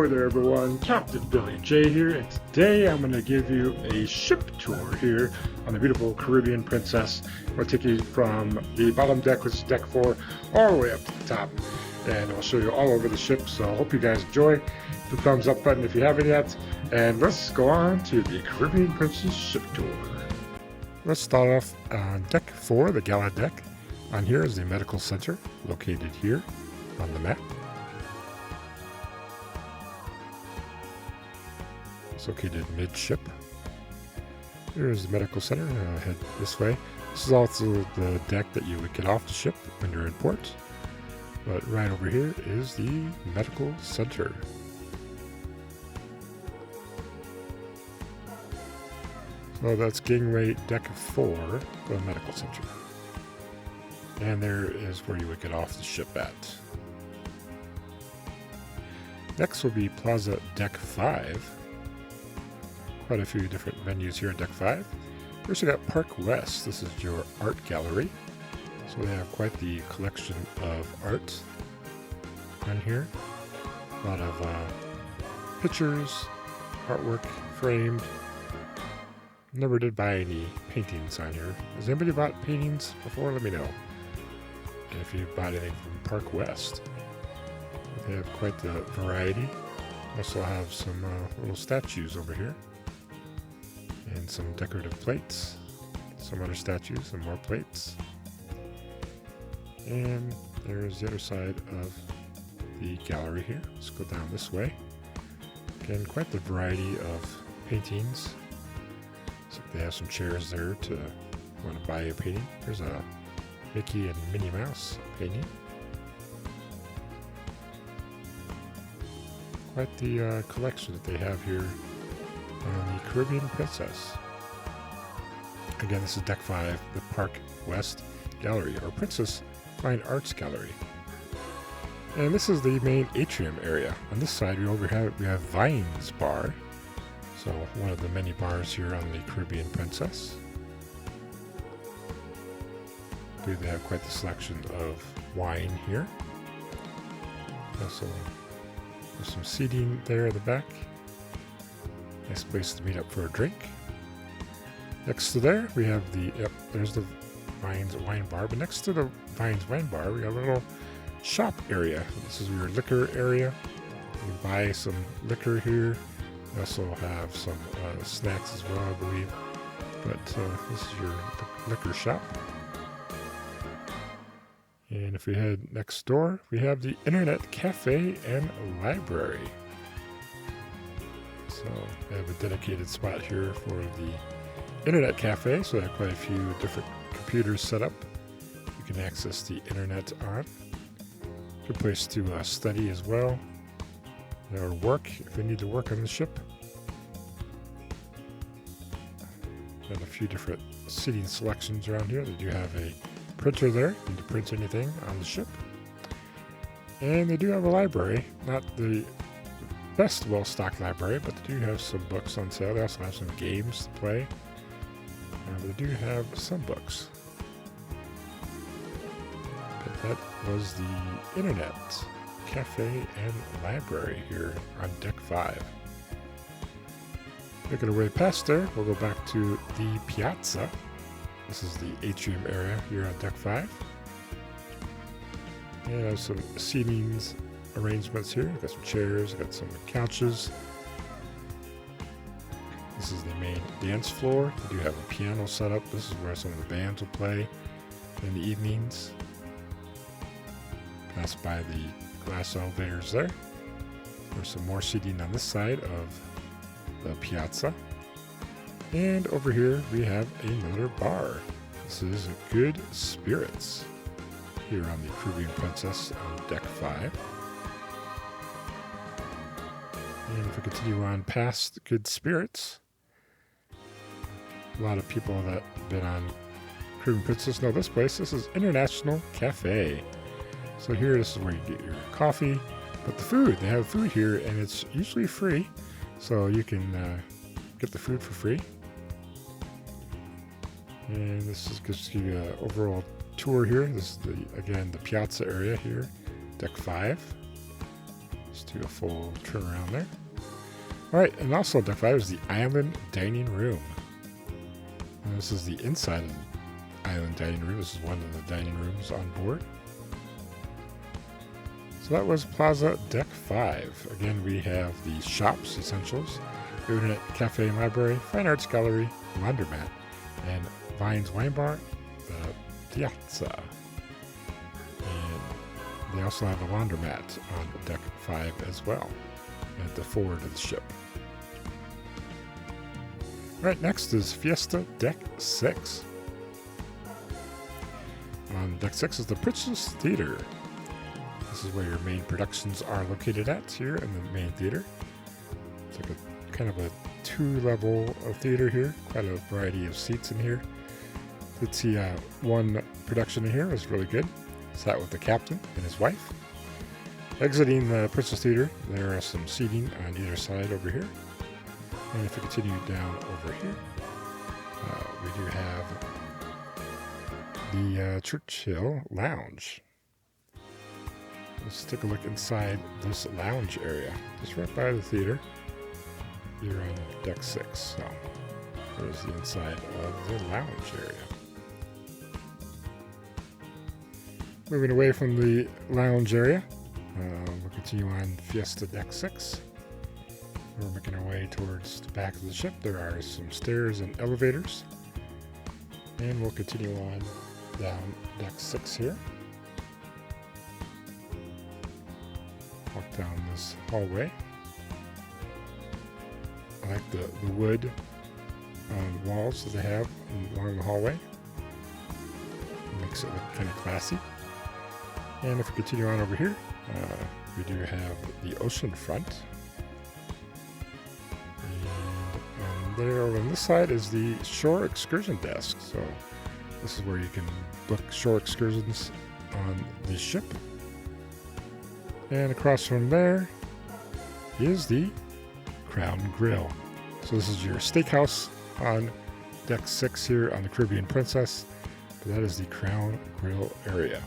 Ahoy there everyone, Captain Billy J here, and today I'm going to give you a ship tour here on the beautiful Caribbean Princess. I'm going to take you from the bottom deck, which is deck 4, all the way up to the top, and I'll show you all over the ship, so I hope you guys enjoy. Hit the thumbs up button if you haven't yet, and let's go on to the Caribbean Princess ship tour. Let's start off on deck 4, the gala deck. On here is the medical center, located here on the map. It's located midship. Here's the medical center. Head this way. This is also the deck that you would get off the ship when you're in port. But right over here is the medical center. So that's gangway deck 4, the medical center. And there is where you would get off the ship at. Next will be Plaza deck 5. Quite a few different venues here at deck 5. First we got Park West. This is your art gallery. So they have quite the collection of art on here. A lot of pictures, artwork, framed. Never did buy any paintings on here. Has anybody bought paintings before? Let me know. And if you bought anything from Park West. They have quite the variety. Also have some little statues over here. And some decorative plates. Some other statues and more plates. And there's the other side of the gallery here. Let's go down this way. Again, quite the variety of paintings. So they have some chairs there to want to buy a painting. There's a Mickey and Minnie Mouse painting. Quite the collection that they have here on the Caribbean Princess. Again, this is deck 5, the Park West Gallery, or Princess Fine Arts Gallery. And this is the main atrium area. On this side, we have Vines Bar. So one of the many bars here on the Caribbean Princess. I believe they have quite the selection of wine here. Also, there's some seating there in the back. Nice place to meet up for a drink. Next to there, we have there's the Vines Wine Bar. But next to the Vines Wine Bar, we have a little shop area. This is your liquor area. You can buy some liquor here. We also have some snacks as well, I believe. But this is your liquor shop. And if we head next door, we have the Internet Cafe and Library. So they have a dedicated spot here for the Internet Cafe. So they have quite a few different computers set up. You can access the internet on. Good place to study as well. Or work if you need to work on the ship. And a few different seating selections around here. They do have a printer there. You need to print anything on the ship. And they do have a library. Not the best well-stocked library, but they do have some books on sale. They also have some games to play. But they do have some books. But that was the Internet Cafe and Library here on deck 5. Making our way past there, we'll go back to the Piazza. This is the atrium area here on deck 5. And some seating arrangements here. We've got some chairs, we've got some couches. This is the main dance floor. We do have a piano set up. This is where some of the bands will play in the evenings. Pass by the glass elevators there. There's some more seating on this side of the Piazza. And over here we have another bar. This is Good Spirits here on the Caribbean Princess on deck 5. And if we continue on past Good Spirits, a lot of people that have been on Caribbean Princess know this place. This is International Cafe. So here, this is where you get your coffee, but the food, they have food here, and it's usually free, so you can get the food for free. And this is just to give you an overall tour here. This is again the Piazza area here, deck 5. Let's do a full turnaround there. All right, and also deck 5 is the island dining room. And this is the inside of the island dining room. This is one of the dining rooms on board. So that was Plaza Deck 5. Again, we have the shops, essentials, the Internet Cafe and Library, Fine Arts Gallery, Laundromat, and Vine's Wine Bar, the Piazza. And they also have a laundromat on Deck 5 as well, at the forward of the ship. All right, next is Fiesta Deck 6. On Deck 6 is the Princess Theater. This is where your main productions are located at here in the main theater. It's like a kind of a 2-level theater here. Quite a variety of seats in here. Let's see, one production in here is really good. Sat with the captain and his wife. Exiting the Princess Theater, there are some seating on either side over here. And if we continue down over here, we do have the Churchill Lounge. Let's take a look inside this lounge area, just right by the theater. Here on Deck 6. So there's the inside of the lounge area. Moving away from the lounge area, we'll continue on Fiesta Deck 6. We're making our way towards the back of the ship. There are some stairs and elevators. And we'll continue on down Deck 6 here. Walk down this hallway. I like the wood walls that they have along the hallway. It makes it look kind of classy. And if we continue on over here, we do have the ocean front. And there over on this side is the shore excursion desk. So this is where you can book shore excursions on the ship. And across from there is the Crown Grill. So this is your steakhouse on Deck 6 here on the Caribbean Princess. But that is the Crown Grill area.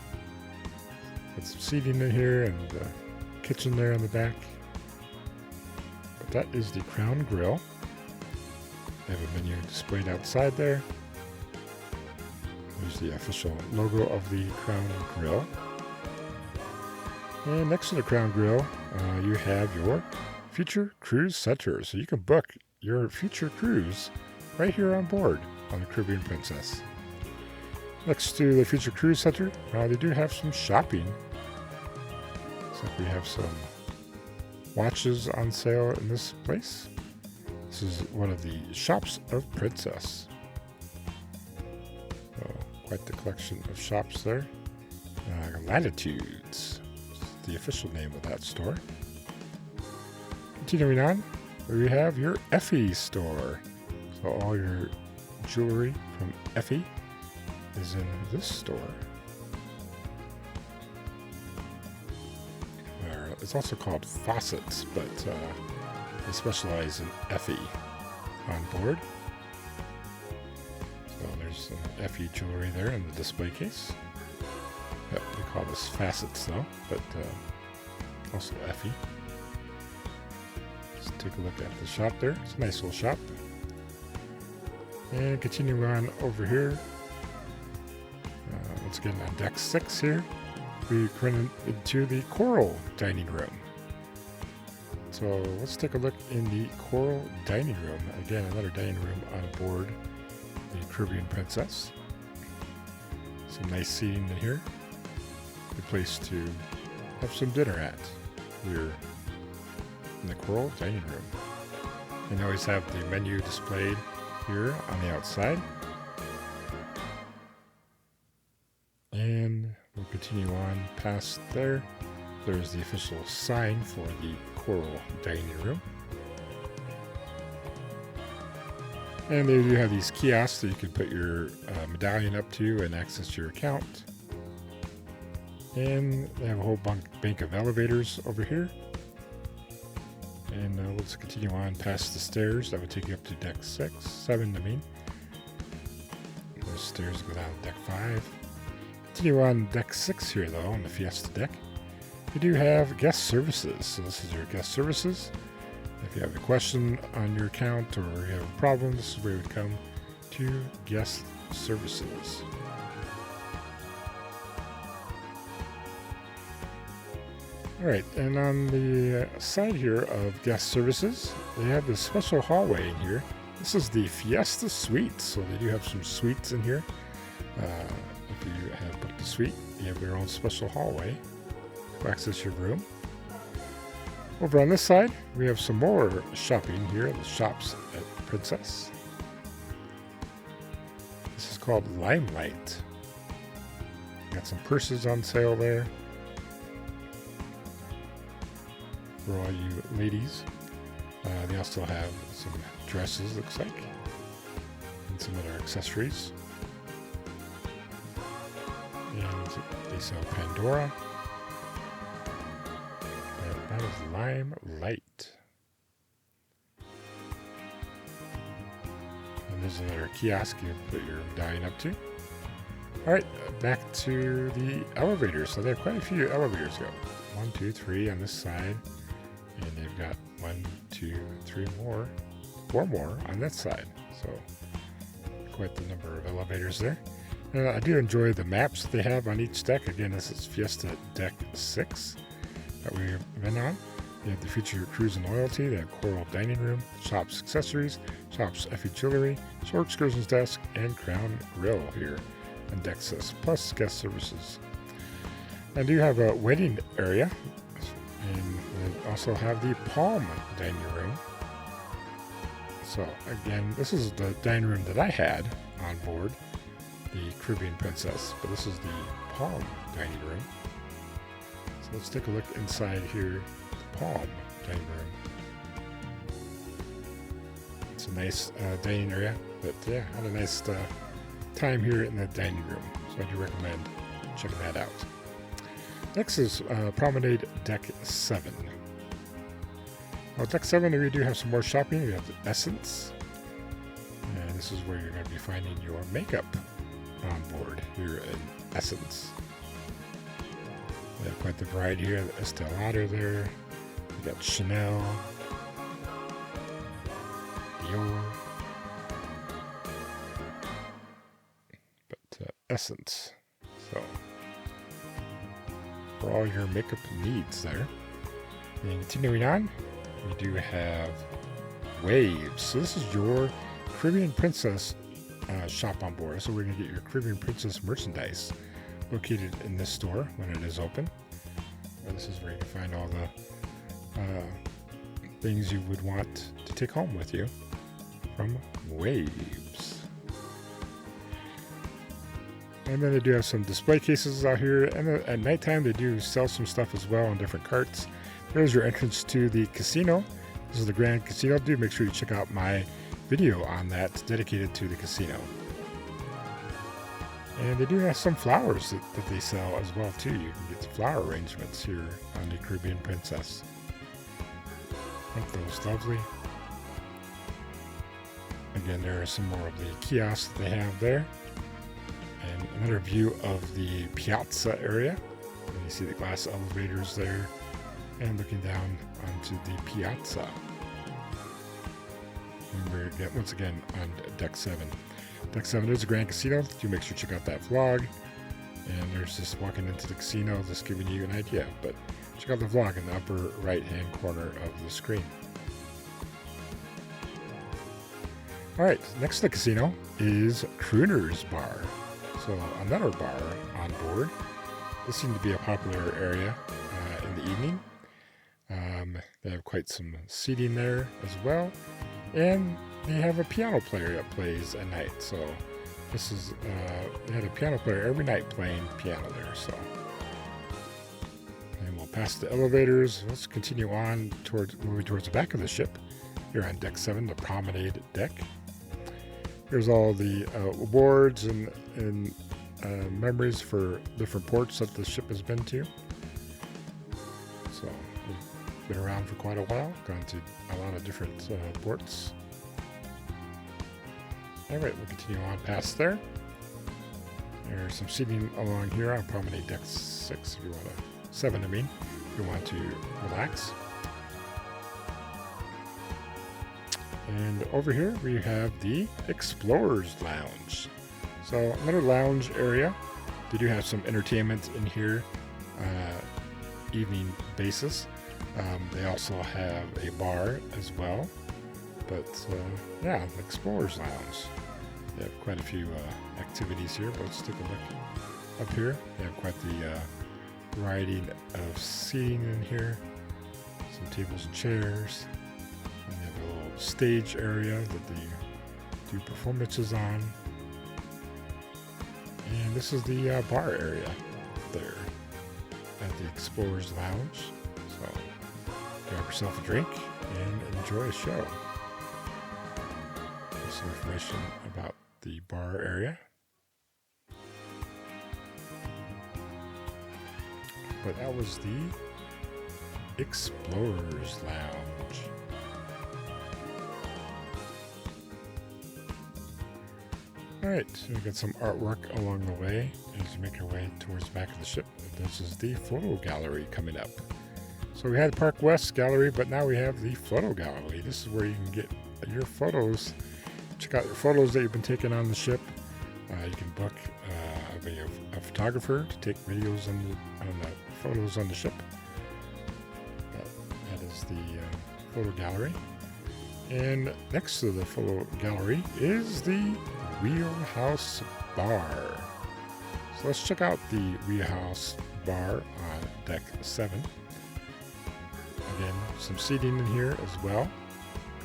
Got some seating in here and the kitchen there on the back. But that is the Crown Grill. They have a menu displayed outside there. There's the official logo of the Crown Grill. And next to the Crown Grill, you have your Future Cruise Center. So you can book your future cruise right here on board on the Caribbean Princess. Next to the Future Cruise Center, they do have some shopping. Looks like we have some watches on sale in this place. This is one of the shops of Princess. So, quite the collection of shops there. Latitudes, the official name of that store. Continuing on, we have your Effie store. So all your jewelry from Effie is in this store. It's also called Faucets, but they specialize in Effie on board. So there's some Effie jewelry there in the display case. Yep, they call this Facets though, but also Effie. Let's take a look at the shop there. It's a nice little shop. And continue on over here. Once again on Deck 6 here, we run into the Coral Dining Room. So let's take a look in the Coral Dining Room. Again, another dining room on board the Caribbean Princess. Some nice seating in here. Good place to have some dinner at here in the Coral Dining Room. And they always have the menu displayed here on the outside. And we'll continue on past there. There's the official sign for the Coral Dining Room. And they do have these kiosks that you can put your medallion up to and access your account. And they have a whole bank of elevators over here. And let's continue on past the stairs. That would take you up to Deck 7, I mean. Those stairs go down to Deck 5. Continue on Deck 6 here, though, on the Fiesta deck. You do have guest services. So this is your guest services. If you have a question on your account or you have a problem, this is where you would come to guest services. Alright, and on the side here of guest services, they have this special hallway in here. This is the Fiesta suite, so they do have some suites in here. If you have booked a suite, you have your own special hallway to access your room. Over on this side, we have some more shopping here, the shops at Princess. This is called Limelight. Got some purses on sale there for all you ladies. They also have some dresses, looks like, and some other accessories. And they sell Pandora. That is Limelight. And there's another kiosk you put your medallion up to. Alright, back to the elevators. So they have quite a few elevators go. 1, 2, 3 on this side. And they've got 1, 2, 3 more. 4 more on that side. So quite the number of elevators there. And I do enjoy the maps that they have on each deck. Again, this is Fiesta Deck 6 that we've been on. They have the Future Cruise and Loyalty. They have Coral Dining Room, Shops Accessories, Shops Effie Jewelry, Short Excursions Desk, and Crown Grill here on Deck 6, plus guest services. I do have a waiting area, and they also have the Palm Dining Room. So again, this is the dining room that I had on board the Caribbean Princess, but this is the Palm Dining Room. So let's take a look inside here, the Palm Dining Room. It's a nice dining area, but yeah, had a nice time here in the dining room, so I do recommend checking that out. Next is Promenade Deck 7. Well, Deck 7, we do have some more shopping. We have the Essence, and this is where you're going to be finding your makeup on board here in Essence. We have quite the variety here. The Estee Lauder there. We got Chanel, Dior, but Essence. So for all your makeup needs there. And continuing on, we do have Waves. So this is your Caribbean Princess shop on board. So we're going to get your Caribbean Princess merchandise located in this store when it is open. And this is where you can find all the things you would want to take home with you from Waves. And then they do have some display cases out here, and at nighttime they do sell some stuff as well on different carts. There's your entrance to the casino. This is the Grand Casino. Do make sure you check out my video on that dedicated to the casino. And they do have some flowers that they sell as well too. You can get the flower arrangements here on the Caribbean Princess. Aren't those lovely? Again, there are some more of the kiosks that they have there. And another view of the Piazza area. And you see the glass elevators there. And looking down onto the Piazza. And we're once again on Deck 7. Deck 7 is a Grand Casino. Do make sure to check out that vlog. And there's just walking into the casino, just giving you an idea. But check out the vlog in the upper right-hand corner of the screen. Alright, next to the casino is Crooner's Bar. So another bar on board. This seems to be a popular area in the evening. They have quite some seating there as well. And they have a piano player that plays at night. So this is, they had a piano player every night playing piano there. So, and we'll pass the elevators. Let's continue on moving towards the back of the ship. Here on Deck 7, the Promenade deck. Here's all the awards and memories for different ports that the ship has been to. So we've been around for quite a while, gone to a lot of different ports. Alright, we'll continue on past there. There's some seating along here on Promenade Deck 6 if you want to 7, I mean, if you want to relax. And over here we have the Explorers Lounge. So another lounge area. They do have some entertainment in here, evening basis. They also have a bar as well. But yeah, Explorers Lounge. They have quite a few activities here, but let's take a look up here. They have quite the variety of seating in here. Some tables and chairs. And they have a little stage area that they do performances on. And this is the bar area there at the Explorers Lounge. So grab yourself a drink and enjoy a show. There's some information about the bar area. But that was the Explorers Lounge. Alright, so we got some artwork along the way as you make your way towards the back of the ship. This is the photo gallery coming up. So we had Park West Gallery, but now we have the photo gallery. This is where you can get your photos. Check out your photos that you've been taking on the ship. You can book a photographer to take videos on the photos on the ship. That is the photo gallery. And next to the photo gallery is the Wheelhouse Bar. So let's check out the Wheelhouse Bar on deck 7. Again, some seating in here as well.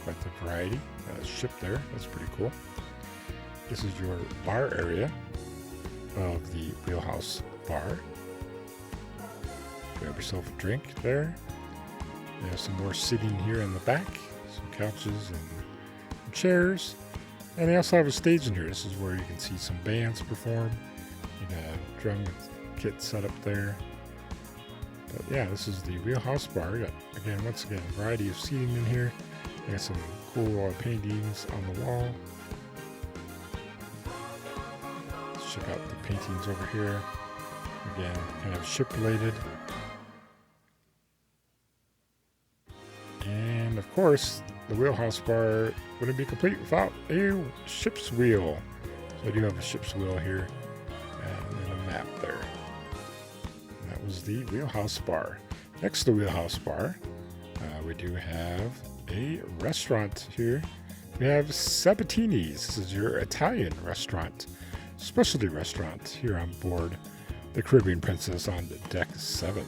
Quite the variety. Ship there. That's pretty cool. This is your bar area of the Wheelhouse Bar. Grab yourself a drink there. They have some more seating here in the back. Some couches and chairs. And they also have a stage in here. This is where you can see some bands perform. You got a drum kit set up there. But yeah, this is the Wheelhouse Bar. We got, once again, a variety of seating in here. We got some cool paintings on the wall. Let's check out the paintings over here. Again, kind of ship related. And of course, the Wheelhouse Bar wouldn't be complete without a ship's wheel. So I do have a ship's wheel here and then a map there. And that was the Wheelhouse Bar. Next to the Wheelhouse Bar, we do have a restaurant here. We have Sabatini's. This is your Italian restaurant, specialty restaurant here on board the Caribbean Princess on deck 7.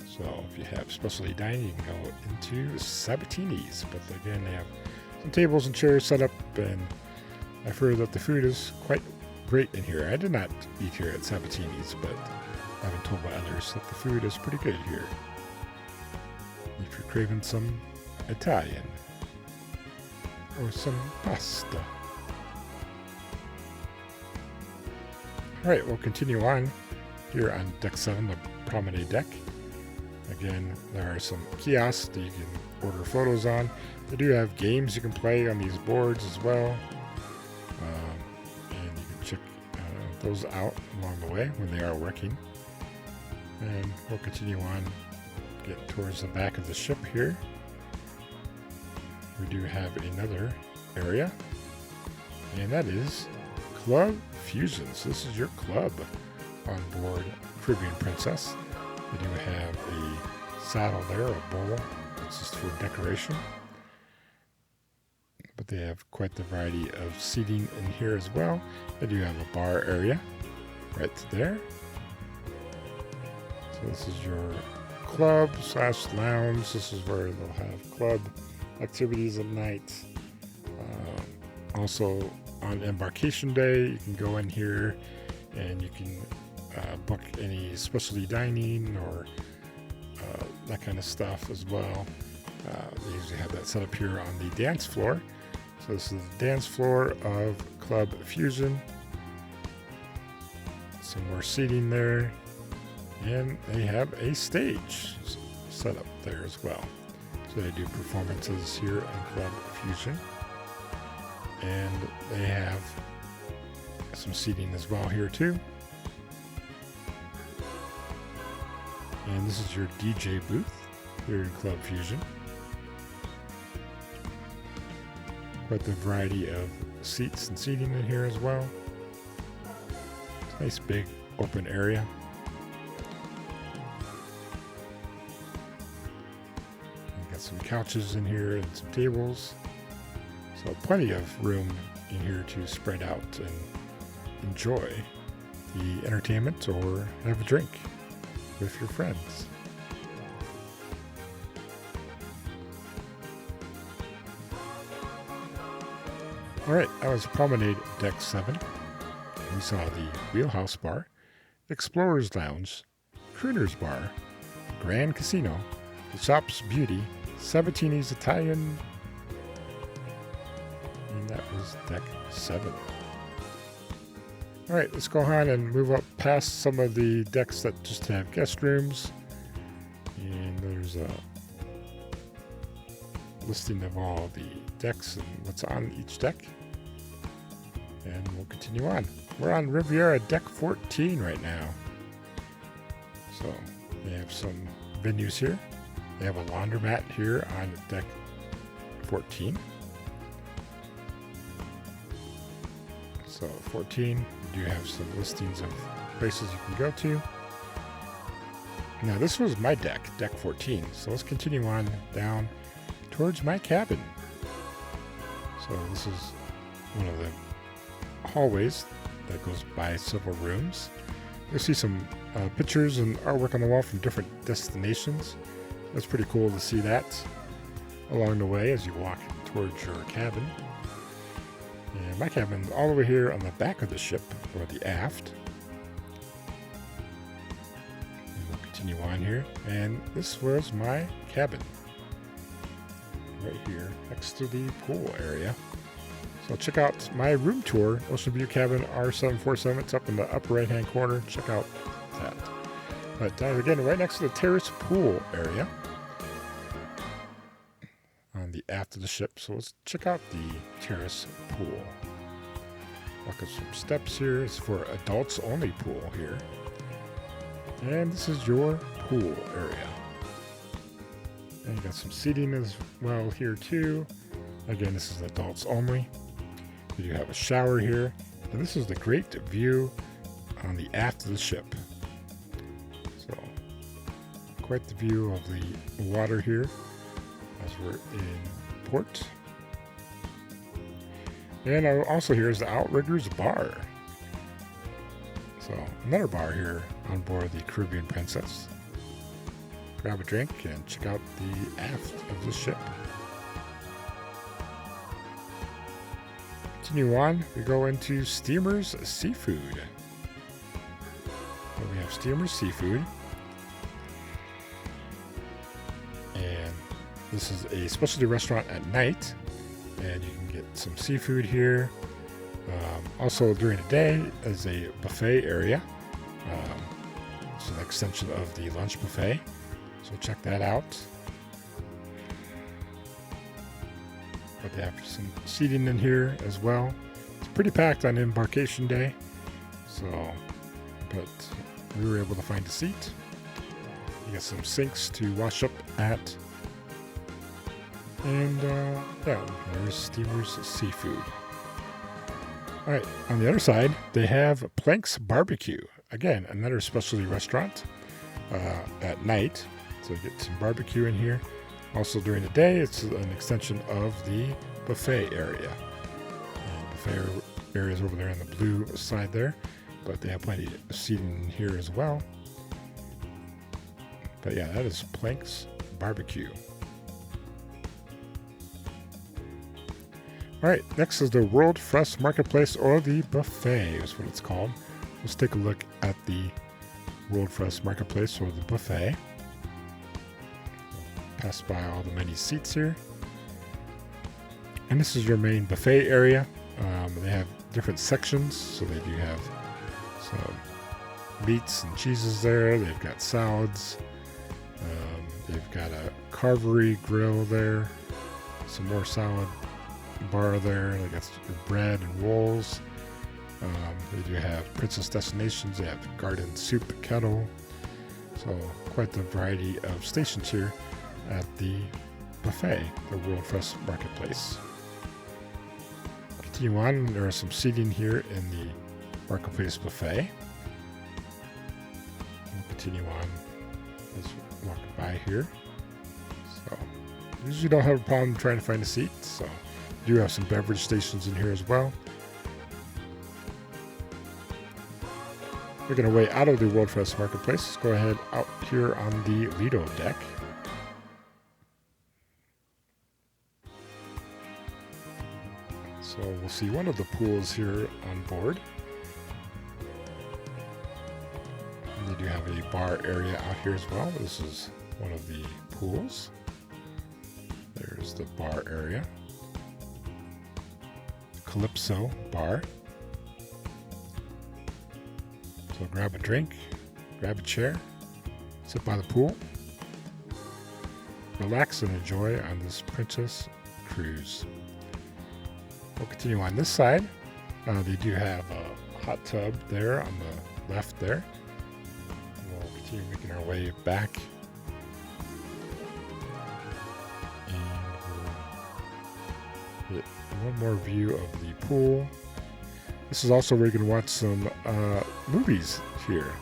So if you have specialty dining, you can go into Sabatini's. But again, they have some tables and chairs set up, and I've heard that the food is quite great in here. I did not eat here at Sabatini's, but I've been told by others that the food is pretty good here. If you're craving some Italian or some pasta. Alright, we'll continue on here on deck 7, the Promenade deck. Again, there are some kiosks that you can order photos on. They do have games you can play on these boards as well. And you can check those out along the way when they are working. And we'll continue on, get towards the back of the ship here. We do have another area, and that is Club Fusions. This is your club on board Caribbean Princess. They do have a saddle there, a bowl. That's just for decoration. But they have quite the variety of seating in here as well. They do have a bar area right there. So this is your club / lounge. This is where they'll have club activities at night. Also on embarkation day, you can go in here and you can book any specialty dining or that kind of stuff as well. They usually have that set up here on the dance floor. So this is the dance floor of Club Fusion. Some more seating there. And they have a stage set up there as well. So they do performances here in Club Fusion. And they have some seating as well here too. And this is your DJ booth here in Club Fusion. Quite the variety of seats and seating in here as well. It's a nice big open area. You got some couches in here and some tables. So plenty of room in here to spread out and enjoy the entertainment or have a drink with your friends. Alright, that was Promenade Deck 7. We saw the Wheelhouse Bar, Explorer's Lounge, Crooner's Bar, Grand Casino, the Shop's Beauty, Sabatini's Italian, and that was Deck 7. Alright, let's go on and move up past some of the decks that just have guest rooms. And there's a listing of all the decks and what's on each deck. And we'll continue on. We're on Riviera Deck 14 right now. So they have some venues here. They have a laundromat here on Deck 14. So 14, we do have some listings of places you can go to. Now this was my deck, Deck 14. So let's continue on down towards my cabin. So this is one of the hallways that goes by several rooms. You'll see some pictures and artwork on the wall from different destinations. That's pretty cool to see that along the way as you walk towards your cabin. And my cabin's all the way here on the back of the ship, or the aft. And we'll continue on here. And this was my cabin. Right here, next to the pool area. So check out my room tour, Ocean View Cabin R747. It's up in the upper right-hand corner. Check out that. But again, right next to the terrace pool area on the aft of the ship. So let's check out the terrace pool. Walk up some steps here. It's for adults only pool here. And this is your pool area. And you got some seating as well here too. Again, this is adults only. You do have a shower here. And this is the great view on the aft of the ship. So, quite the view of the water here as we're in port. And also here is the Outriggers Bar. So, another bar here on board the Caribbean Princess. Grab a drink and check out the aft of the ship. Continue on, we go into Steamer's Seafood. So we have Steamer's Seafood. And this is a specialty restaurant at night. And you can get some seafood here. Also during the day is a buffet area. It's an extension of the lunch buffet. So check that out. But they have some seating in here as well. It's pretty packed on embarkation day. So, but we were able to find a seat. You got some sinks to wash up at. And yeah, there's Steamer's Seafood. Alright, on the other side, they have Plank's Barbecue. Again, another specialty restaurant at night. So you get some barbecue in here. Also during the day, it's an extension of the buffet area. And buffet area is over there on the blue side there. But they have plenty of seating here as well. But yeah, that is Plank's Barbecue. Alright, next is the World Fresh Marketplace, or the buffet is what it's called. Let's take a look at the World Fresh Marketplace, or the buffet. Pass by all the many seats here. And this is your main buffet area. They have different sections, so they do have some meats and cheeses there. They've got salads. They've got a carvery grill there. Some more salad bar there. They got your bread and rolls. They do have Princess Destinations. They have garden soup kettle. So quite the variety of stations here at the buffet, the World Fest Marketplace. Continue on, there is some seating here in the Marketplace buffet. We'll continue on as we walk by here. So usually don't have a problem trying to find a seat, so we do have some beverage stations in here as well. Making our way out of the World Fest Marketplace, let's go ahead out here on the Lido deck. So we'll see one of the pools here on board. And they do have a bar area out here as well. This is one of the pools. There's the bar area. Calypso bar. So grab a drink, grab a chair, sit by the pool, relax and enjoy on this Princess Cruise. We'll continue on this side. They do have a hot tub there on the left there. And we'll continue making our way back. And we'll get one more view of the pool. This is also where you can watch some movies here,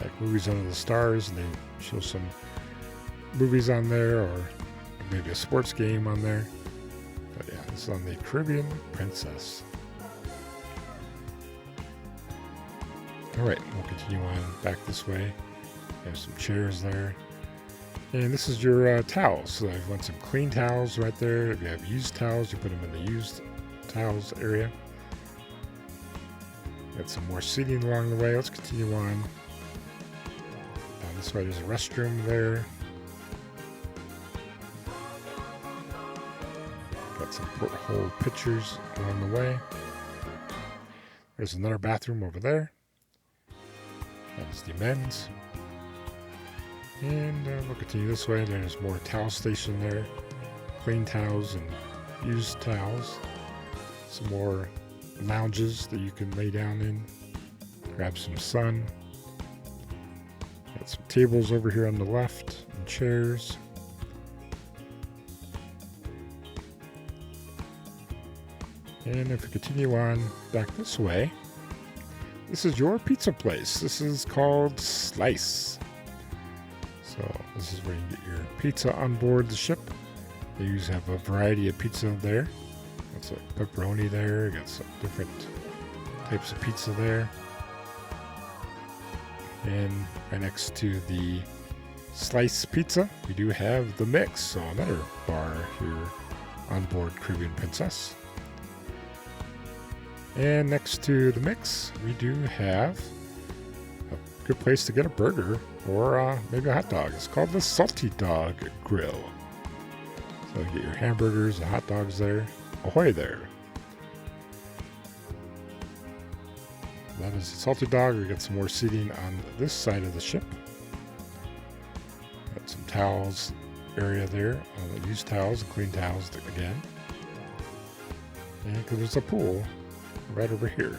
like Movies Under the Stars, and they show some movies on there, or maybe a sports game on there. But yeah, this is on the Caribbean Princess. Alright, we'll continue on back this way. We have some chairs there. And this is your towels. So if you want some clean towels right there, if you have used towels, you put them in the used towels area. Got some more seating along the way. Let's continue on. Down this way, there's a restroom there. Got some porthole pictures along the way. There's another bathroom over there. That is the men's. And we'll continue this way. There's more towel station there. Clean towels and used towels. Some more lounges that you can lay down in, grab some sun. Got some tables over here on the left and chairs. And if we continue on back this way, this is your pizza place. This is called Slice. So this is where you can get your pizza on board the ship. They usually have a variety of pizza there. It's like pepperoni there. Got some different types of pizza there. And right next to the Slice Pizza, we do have the Mix. So another bar here on board Caribbean Princess. And next to the Mix, we do have a good place to get a burger or maybe a hot dog. It's called the Salty Dog Grill. So you get your hamburgers and hot dogs there. Ahoy there. That is the Salty Dog. We got some more seating on this side of the ship. Got some towels area there. Used towels and clean towels again. And because there's a pool right over here.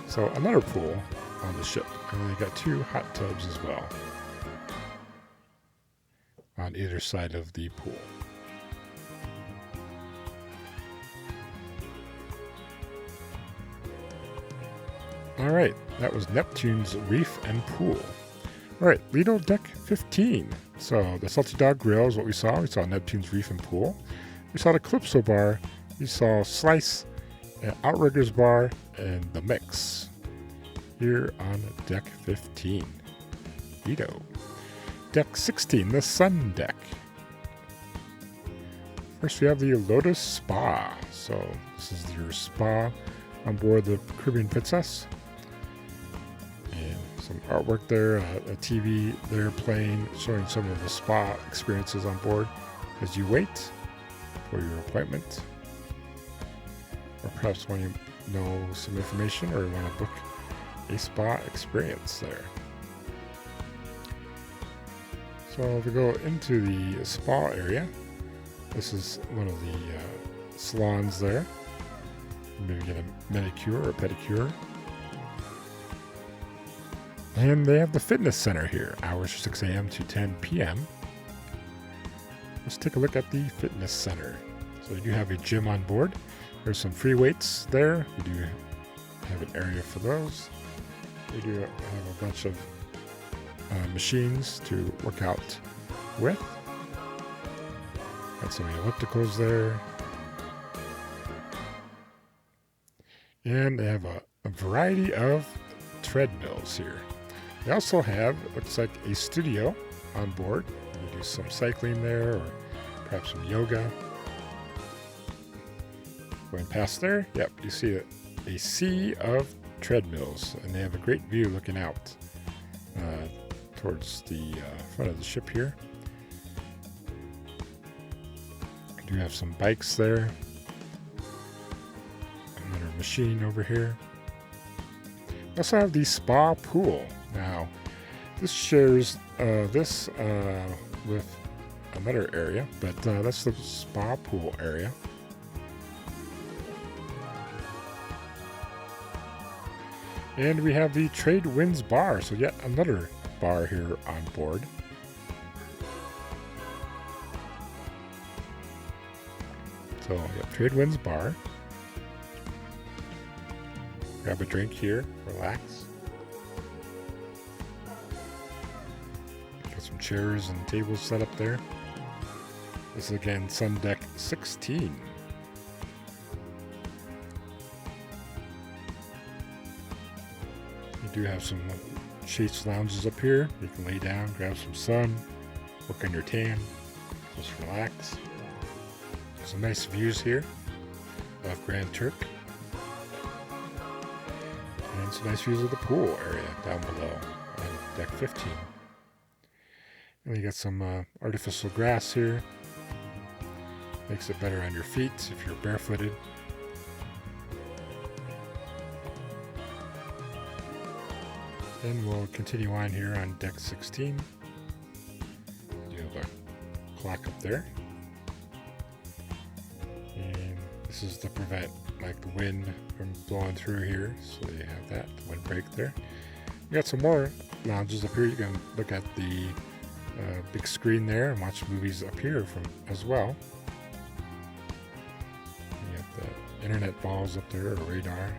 So another pool on the ship. And they got two hot tubs as well on either side of the pool. All right, that was Neptune's Reef and Pool. All right, Lido Deck 15. So the Salty Dog Grill is what we saw. We saw Neptune's Reef and Pool. We saw the Calypso Bar. We saw Slice, and Outriggers Bar, and the Mix. Here on Deck 15, Lido. Deck 16, the Sun Deck. First we have the Lotus Spa. So this is your spa on board the Caribbean Princess. Some artwork there, a TV there playing, showing some of the spa experiences on board as you wait for your appointment. Or perhaps when you know some information or want to book a spa experience there. So if we go into the spa area, this is one of the salons there. Maybe get a manicure or pedicure. And they have the fitness center here, hours 6 a.m. to 10 p.m. Let's take a look at the fitness center. So you do have a gym on board. There's some free weights there. We do have an area for those. We do have a bunch of machines to work out with. Got some ellipticals there. And they have a variety of treadmills here. They also have, looks like, a studio on board. You do some cycling there, or perhaps some yoga. Going past there, yep, you see a sea of treadmills, and they have a great view looking out towards the front of the ship here. You do have some bikes there. Another machine over here. We also have the spa pool. Now, this shares this with another area, but that's the spa pool area. And we have the Trade Winds Bar, so yet another bar here on board. So, yeah, Trade Winds Bar. Grab a drink here, relax. Got some chairs and tables set up there. This is again Sun Deck 16. You do have some shades lounges up here. You can lay down, grab some sun, work on your tan, just relax. Some nice views here of Grand Turk. And some nice views of the pool area down below on deck 15. And you got some artificial grass here. Makes it better on your feet if you're barefooted. Then we'll continue on here on deck 16. You have a clock up there. And this is to prevent like the wind from blowing through here. So you have that windbreak there. You got some more lounges up here. You can look at the big screen there and watch movies up here from as well. You have the internet balls up there, or radar.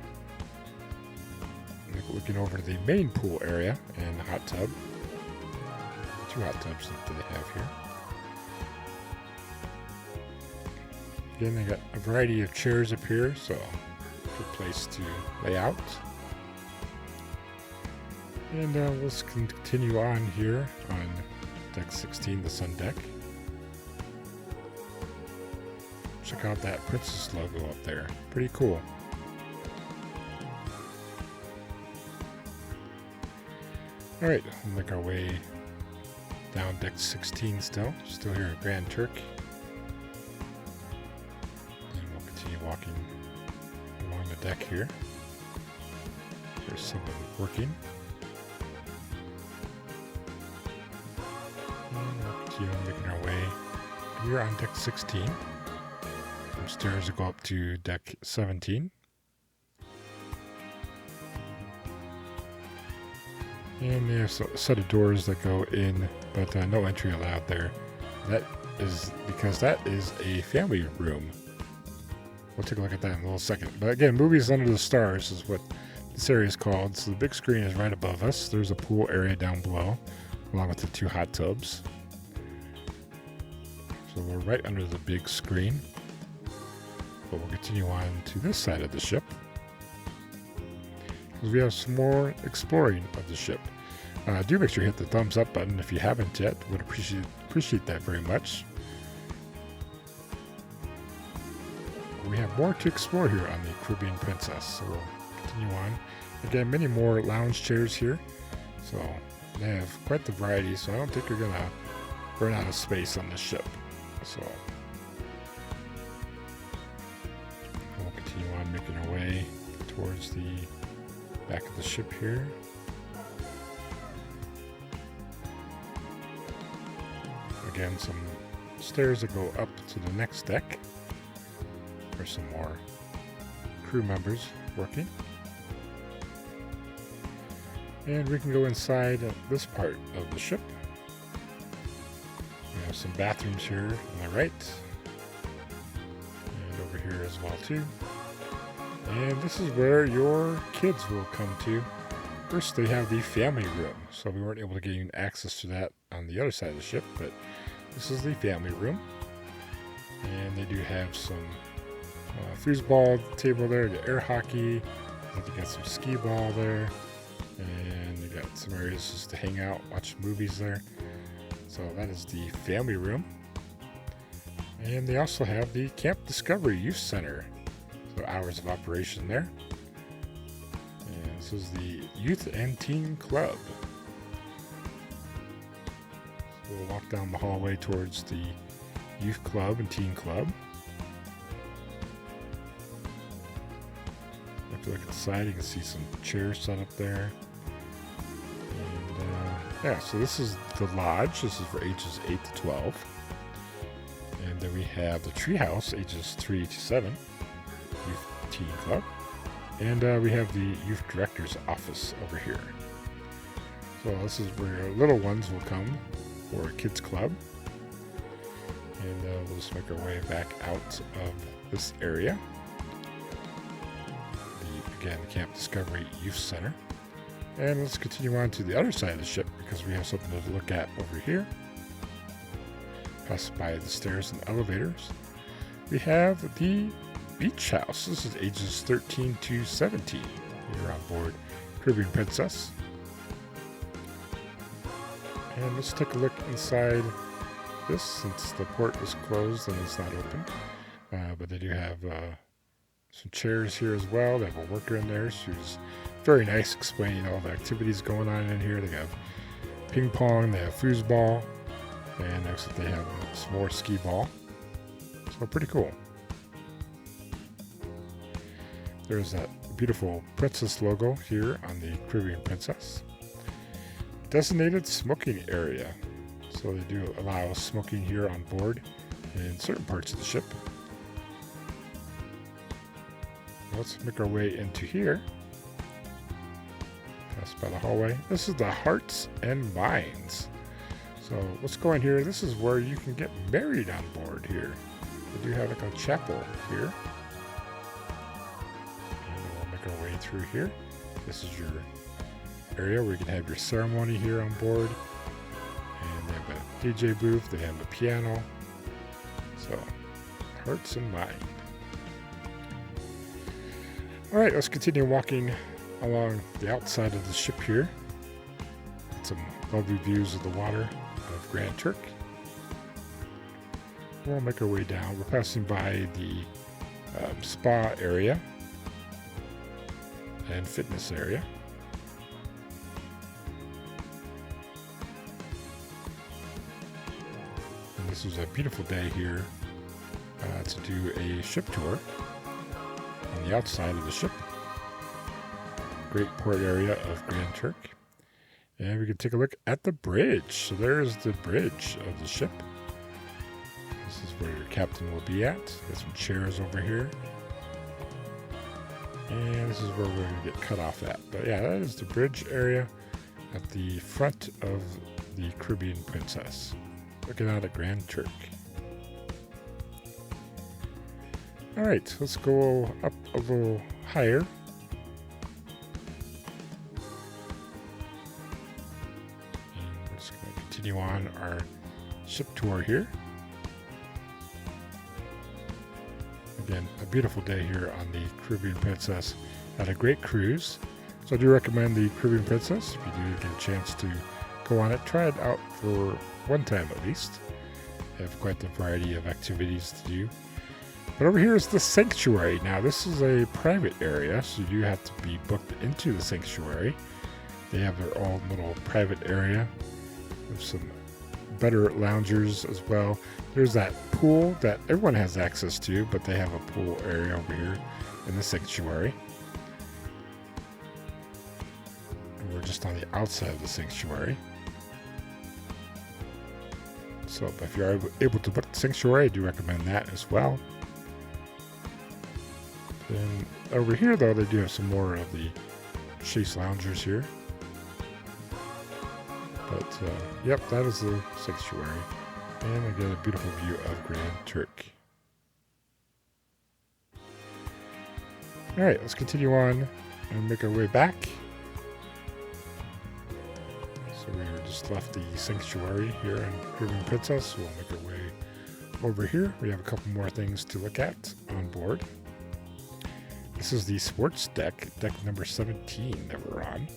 Looking over to the main pool area and the hot tub. 2 hot tubs that they have here. Again, they got a variety of chairs up here, so good place to lay out. And let's continue on here on deck 16, the sun deck. Check out that Princess logo up there. Pretty cool. Alright, we'll make our way down deck 16 still here at Grand Turk. And we'll continue walking along the deck here. There's someone working. And we'll continue making our way here on deck 16. Some stairs will go up to deck 17. And there's a set of doors that go in, but no entry allowed there. That is because that is a family room. We'll take a look at that in a little second. But again, Movies Under the Stars is what this area is called. So the big screen is right above us. There's a pool area down below, along with the 2 hot tubs. So we're right under the big screen. But we'll continue on to this side of the ship. We have some more exploring of the ship. Do make sure you hit the thumbs up button if you haven't yet. Would appreciate that very much. We have more to explore here on the Caribbean Princess, so we'll continue on. Again, many more lounge chairs here, so they have quite the variety. So I don't think you're gonna run out of space on this ship. So we'll continue on making our way towards the back of the ship here. Again, some stairs that go up to the next deck. There's some more crew members working. And we can go inside this part of the ship. We have some bathrooms here on the right. And over here as well too. And this is where your kids will come to. First, they have the family room. So we weren't able to gain access to that on the other side of the ship, but this is the family room. And they do have some foosball table there, the air hockey. I think they got some skee ball there. And you got some areas just to hang out, watch movies there. So that is the family room. And they also have the Camp Discovery Youth Center. So hours of operation there. And this is the Youth and Teen Club. So we'll walk down the hallway towards the Youth Club and Teen Club. If you look inside, you can see some chairs set up there. And yeah, so this is the lodge. This is for ages 8 to 12. And then we have the treehouse, ages 3 to 7, Youth Teen Club. And we have the Youth Director's office over here. So this is where your little ones will come for a kids club. And we'll just make our way back out of this area. Again, Camp Discovery Youth Center. And let's continue on to the other side of the ship because we have something to look at over here. Pass by the stairs and elevators. We have the beach house. This is ages 13 to 17. Here on board Caribbean Princess. And let's take a look inside this since the port is closed and it's not open. But they do have some chairs here as well. They have a worker in there. She's very nice explaining all the activities going on in here. They have ping pong, they have foosball, and next they have some more skee ball. So pretty cool. There's that beautiful princess logo here on the Caribbean Princess. Designated smoking area. So they do allow smoking here on board in certain parts of the ship. Let's make our way into here. Pass by the hallway. This is the Hearts and Minds. So let's go in here. This is where you can get married on board here. We do have like a chapel here. And we'll make our way through here. This is your area where you can have your ceremony here on board. And they have a DJ booth. They have a piano. So, Hearts and Minds. Alright, let's continue walking along the outside of the ship here. Some lovely views of the water of Grand Turk. We'll make our way down. We're passing by the spa area and fitness area. And this was a beautiful day here to do a ship tour. On the outside of the ship. Great port area of Grand Turk. And we can take a look at the bridge. So there's the bridge of the ship. This is where your captain will be at. Got some chairs over here. And this is where we're going to get cut off at. But yeah, that is the bridge area at the front of the Caribbean Princess. Looking out at Grand Turk. Alright, let's go up a little higher. And we're just going to continue on our ship tour here. Again, a beautiful day here on the Caribbean Princess. Had a great cruise. So I do recommend the Caribbean Princess. If you do get a chance to go on it, try it out for one time at least. They have quite a variety of activities to do. But over here is the sanctuary. Now this is a private area, so you do have to be booked into the sanctuary. They have their own little private area with some better loungers as well. There's that pool that everyone has access to, but they have a pool area over here in the sanctuary. And we're just on the outside of the sanctuary. So if you're able to book the sanctuary, I do recommend that as well. And over here, though, they do have some more of the chaise loungers here. But, yep, that is the sanctuary. And we get a beautiful view of Grand Turk. Alright, let's continue on and make our way back. So we just left the sanctuary here in Caribbean Princess. We'll make our way over here. We have a couple more things to look at on board. This is the sports deck, deck number 17 that we're on.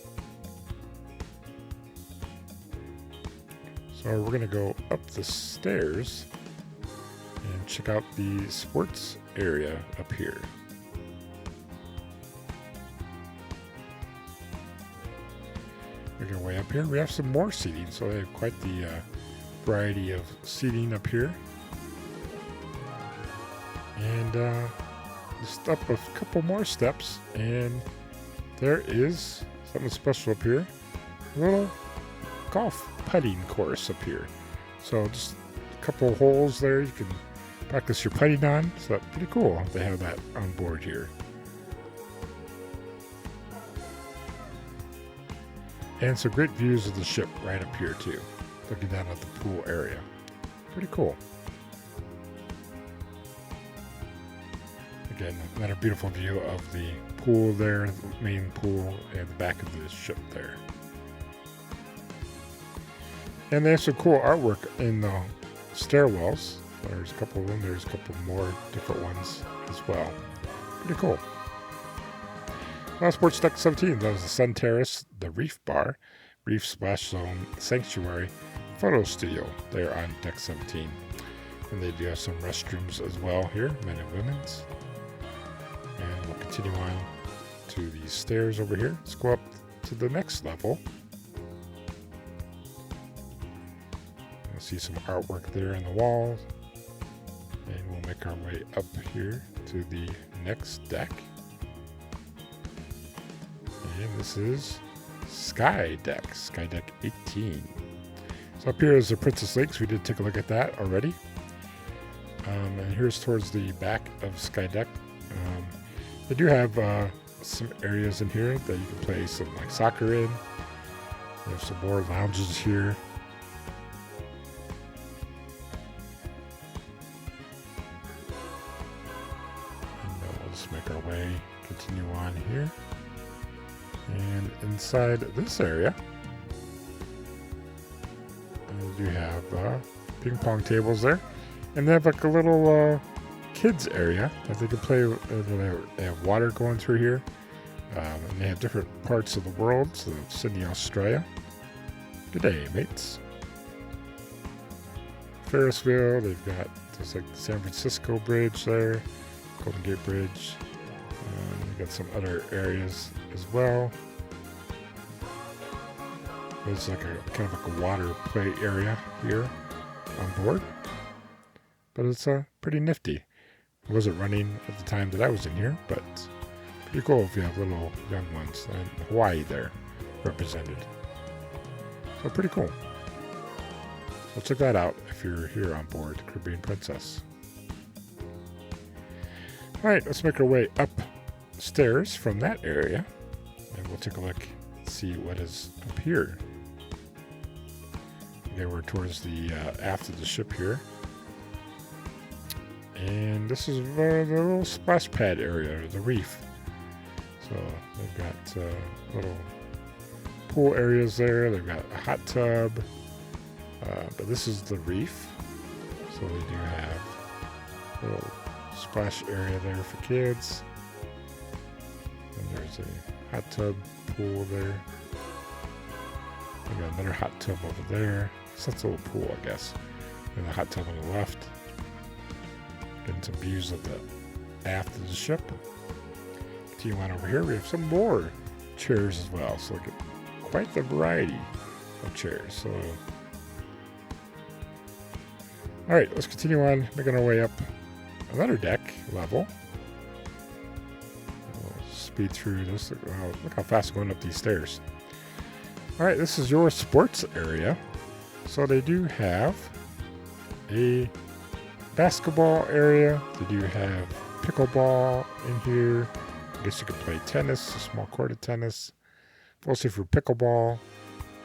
So we're going to go up the stairs and check out the sports area up here. Making our way up here, we have some more seating, so they have quite the variety of seating up here. And just up a couple more steps, and there is something special up here. A little golf putting course up here. So just a couple holes there you can practice your putting on. So that's pretty cool. They have that on board here. And some great views of the ship right up here too. Looking down at the pool area. Pretty cool. Again, another beautiful view of the pool there, the main pool, and the back of the ship there. And they have some cool artwork in the stairwells. There's a couple of them. There's a couple more different ones as well. Pretty cool. Sports Deck 17, that was the Sun Terrace, the Reef Bar, Reef Splash Zone, Sanctuary, Photo Studio there on Deck 17. And they do have some restrooms as well here, men and women's. And we'll continue on to these stairs over here. Let's go up to the next level. You'll see some artwork there on the walls. And we'll make our way up here to the next deck. And this is Sky Deck 18. So up here is the Princess Lakes. We did take a look at that already. And here's towards the back of Sky Deck. They do have some areas in here that you can play some like soccer in. They have some more lounges here. And we'll just make our way, continue on here. And inside this area, we do have ping pong tables there. And they have like a little kids area that they can play. They have water going through here. And they have different parts of the world. So Sydney, Australia. Good day, mates. Ferris wheel. They've got there's like the San Francisco Bridge there. Golden Gate Bridge. We've got some other areas as well. There's like a kind of like a water play area here on board. But it's pretty nifty. It wasn't running at the time that I was in here, but pretty cool if you have little young ones. And Hawaii there represented. So pretty cool. So check that out if you're here on board Caribbean Princess. Alright, let's make our way upstairs from that area. And we'll take a look and see what is up here. Again, we're towards the aft of the ship here. And this is the little splash pad area, the reef. So they've got little pool areas there. They've got a hot tub. But this is the reef. So they do have a little splash area there for kids. And there's a hot tub pool there. We got another hot tub over there. So that's a little pool, I guess. And the hot tub on the left. Getting some views of the aft of the ship. Continue on over here. We have some more chairs as well. So look at quite the variety of chairs. So, all right, let's continue on making our way up another deck level. We'll speed through this. Look how fast I'm going up these stairs. All right, this is your sports area. So they do have a basketball area. They do have pickleball in here. I guess you could play tennis, a small court of tennis. Mostly for pickleball.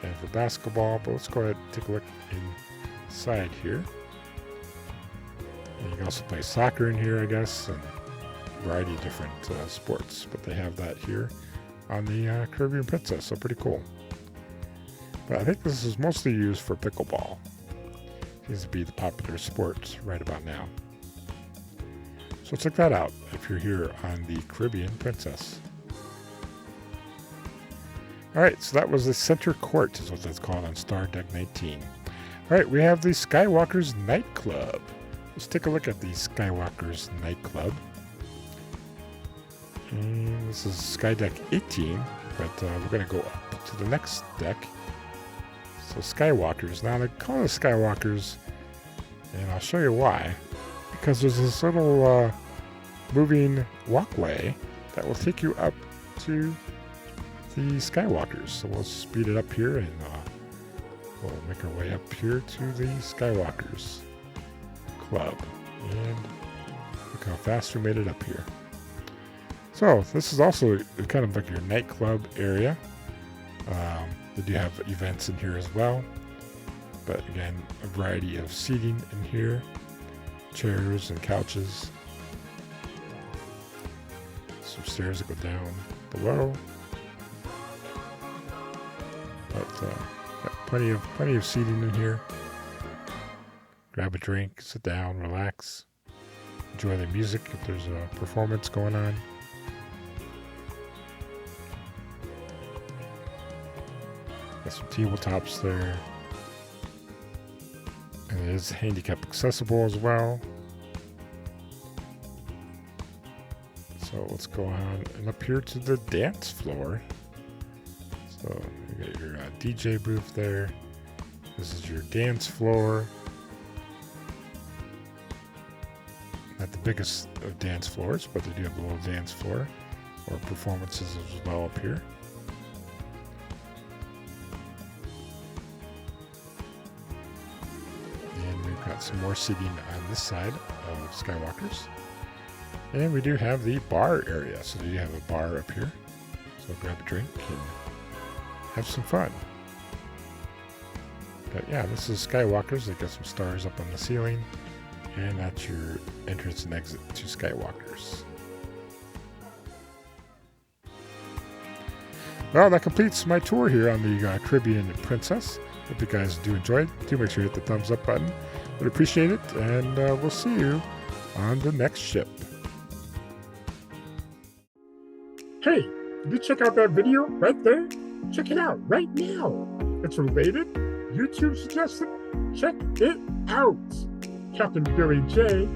and for basketball, but let's go ahead and take a look inside here. And you can also play soccer in here, I guess, and a variety of different sports, but they have that here on the Caribbean Princess, so pretty cool. But I think this is mostly used for pickleball. Seems to be the popular sport right about now. So check that out if you're here on the Caribbean Princess. Alright, so that was the Center Court, is what that's called on Star Deck 19. Alright, we have the Skywalkers Nightclub. Let's take a look at the Skywalkers Nightclub. And this is Sky Deck 18, but we're going to go up to the next deck. So Skywalkers. Now they call it Skywalkers, and I'll show you why. Because there's this little moving walkway that will take you up to the Skywalkers. So we'll speed it up here, and we'll make our way up here to the Skywalkers Club. And look how fast we made it up here. So this is also kind of like your nightclub area. They do have events in here as well. But again, a variety of seating in here. Chairs and couches. Some stairs that go down below. But got plenty of seating in here. Grab a drink, sit down, relax. Enjoy the music if there's a performance going on. Got some tabletops there. And it is handicap accessible as well. So let's go on and up here to the dance floor. So you got your DJ booth there. This is your dance floor. Not the biggest of dance floors, but they do have a little dance floor or performances as well up here. And we've got some more seating on this side of Skywalkers. And we do have the bar area. So you have a bar up here. So grab a drink and have some fun. But yeah, this is Skywalkers. They got some stars up on the ceiling. And that's your entrance and exit to Skywalkers. Well, that completes my tour here on the Caribbean Princess. Hope you guys do enjoy it. Do make sure you hit the thumbs up button. Would appreciate it. And we'll see you on the next ship. Hey, did you check out that video right there? Check it out right now. It's related. YouTube suggested. Check it out. Captain Billy J